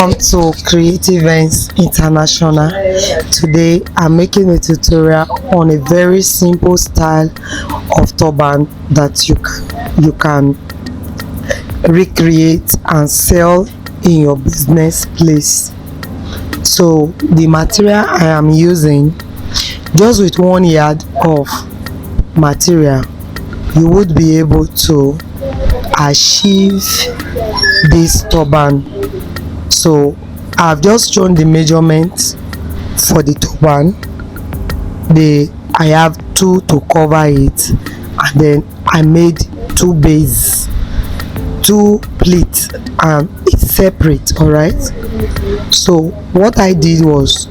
Welcome to Creative Ends International. Today I'm making a tutorial on a very simple style of turban that you can recreate and sell in your business place. So the material I am using, just with 1 yard of material, you would be able to achieve this turban. So I've just shown the measurements for the turban. I have 2 to cover it, and then I made 2 bases, 2 pleats, and it's separate. All right, so what I did was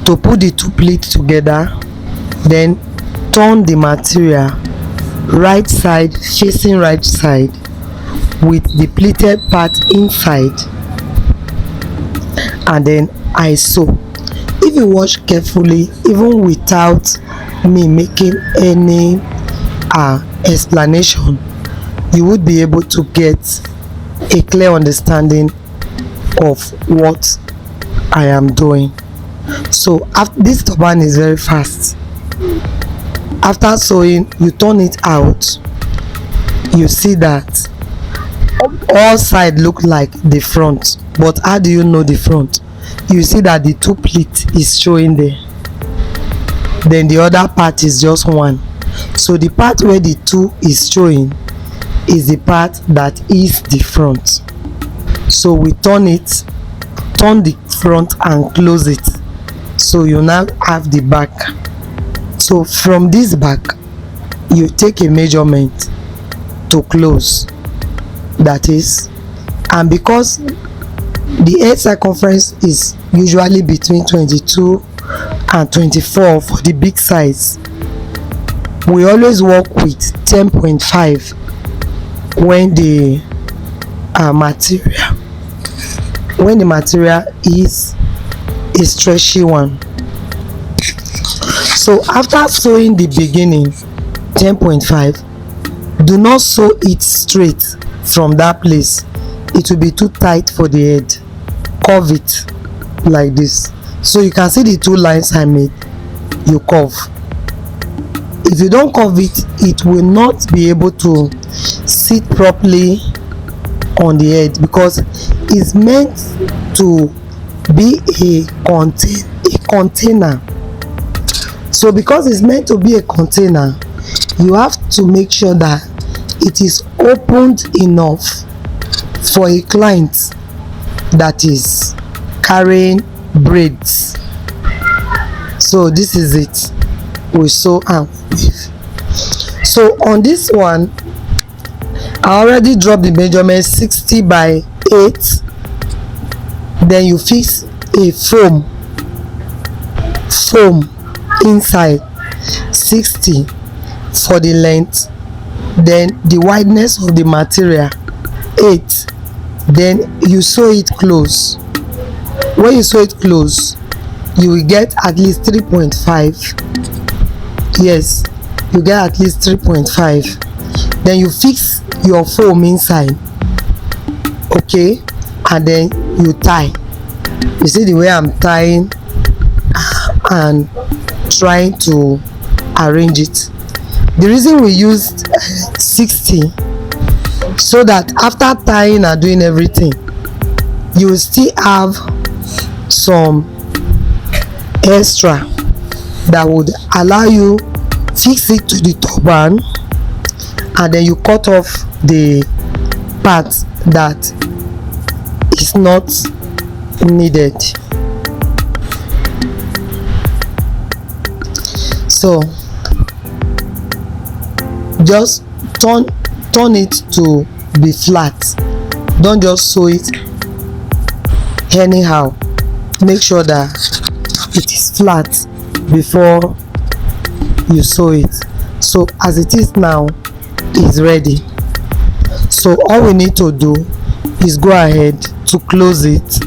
to put the 2 pleats together, then turn the material right side facing right side with the pleated part inside, and then I sew. If you watch carefully, even without me making any explanation, you would be able to get a clear understanding of what I am doing. So this turban is very fast. After sewing, you turn it out, you see that all sides look like the front, but how do you know the front? You see that the 2 pleats is showing there, then the other part is just 1. So the part where the 2 is showing is the part that is the front. So we turn the front and close it, so you now have the back. So from this back, you take a measurement to close, that is, and because the head circumference is usually between 22 and 24 for the big size, we always work with 10.5 when the material is a stretchy one. So after sewing the beginning 10.5, do not sew it straight from that place. It will be too tight for the head. Curve it like this, so you can see the 2 lines I made. You curve. If you don't curve it, it will not be able to sit properly on the head, because it's meant to be a container. So because it's meant to be a container, you have to make sure that it is opened enough for a client that is carrying braids. So this is it. We sew and weave. So on this one, I already dropped the measurement 60 by 8. Then you fix a foam inside 60 for the length, then the wideness of the material 8, then you sew it close. When you sew it close, you will get at least 3.5. yes, you get at least 3.5. Then you fix your foam inside, okay, and then you tie. You see the way I'm tying and trying to arrange it. The reason we used 60, so that after tying and doing everything, you will still have some extra that would allow you fix it to the turban, and then you cut off the part that is not needed. So just turn it to be flat. Don't just sew it anyhow. Make sure that it is flat before you sew it. So as it is now, it's ready. So all we need to do is go ahead to close it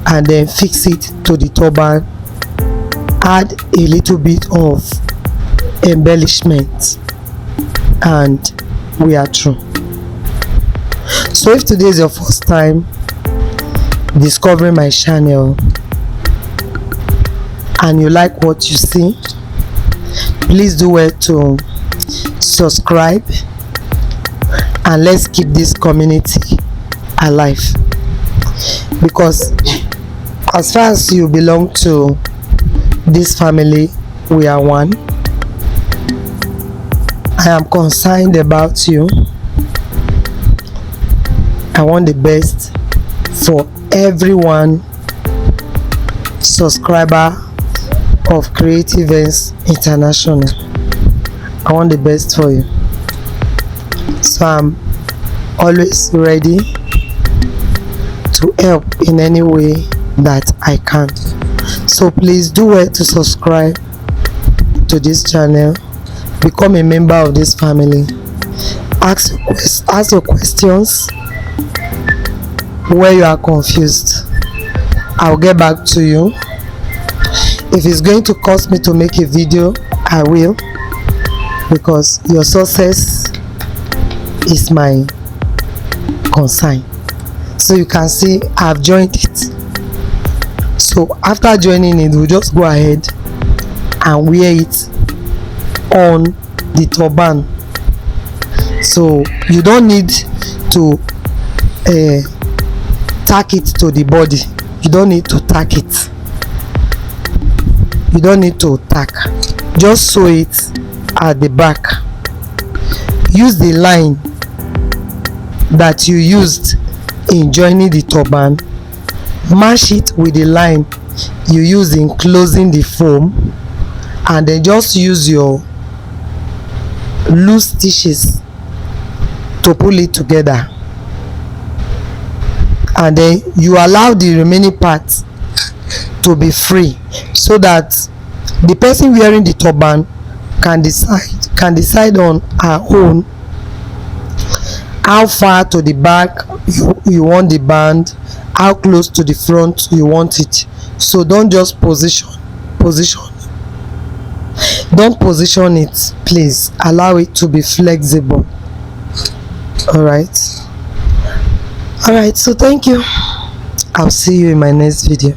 and then fix it to the turban. Add a little bit of embellishment, and we are through. So if today is your first time, discovering my channel and you like what you see, please do well to subscribe, and let's keep this community alive, because as far as you belong to this family, we are one. I am concerned about you. I want the best for everyone subscriber of Creative Ends International. I want the best for you, so I'm always ready to help in any way that I can. So please do well to subscribe to this channel, become a member of this family, ask your questions where you are confused. I'll get back to you. If it's going to cost me to make a video, I will, because your success is my concern. So you can see I've joined it. So after joining it, we'll just go ahead and wear it on the turban. So you don't need to tack it to the body. You don't need to tack it. You don't need to tack. Just sew it at the back. Use the line that you used in joining the turban, match it with the line you use in closing the foam, and then just use your loose stitches to pull it together, and then you allow the remaining part to be free, so that the person wearing the turban can decide on her own how far to the back you want the band, how close to the front you want it. So don't just position don't position it, please allow it to be flexible. All right, so thank you. I'll see you in my next video.